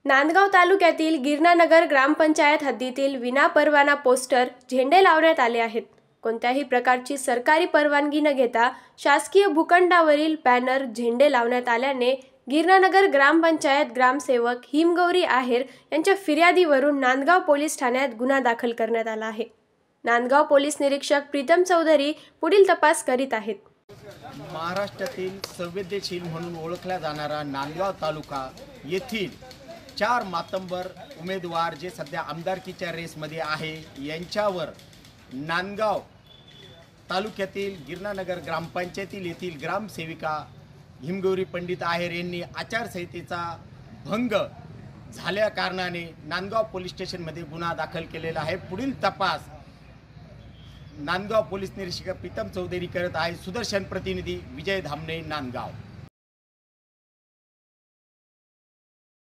नांदगाव तालुक्यातील गिरणानगर ग्रामपंचायत हद्दीतील विनापरवाना पोस्टर, झेंडे लावण्यात आले आहेत। कोणत्याही प्रकारची सरकारी परवानगी न घेता शासकीय भूखंडावरील बॅनर, झेंडे लावण्यात आल्याने गिरणानगर ग्रामपंचायत ग्रामसेवक हिमगौरी आहेर यांच्या फिर्यादीवरून नांदगाव पोलीस ठाण्यात गुन्हा दाखल करण्यात आला आहे। नांदगाव पोलीस निरीक्षक प्रीतम चौधरी पुढील तपास करीत आहेत। महाराष्ट्रातील संवेदनशील म्हणून ओळखला जाणारा नांदगाव तालुका येथील 4 मातंबर उमेदवार जे सध्या आमदारकीच्या रेसमध्ये आहे यांच्यावर नांदगाव तालुक्यातील गिरणानगर ग्रामपंचायतील येथील ग्रामसेविका हिमगौरी पंडित आहेर यांनी आचारसंहितेचा भंग झाल्या कारणाने नांदगाव पोलीस स्टेशनमध्ये गुन्हा दाखल केलेला आहे। पुढील तपास नांदगाव पोलीस निरीक्षक प्रीतम चौधरी करत आहे। सुदर्शन प्रतिनिधी विजय धामणे, नांदगाव।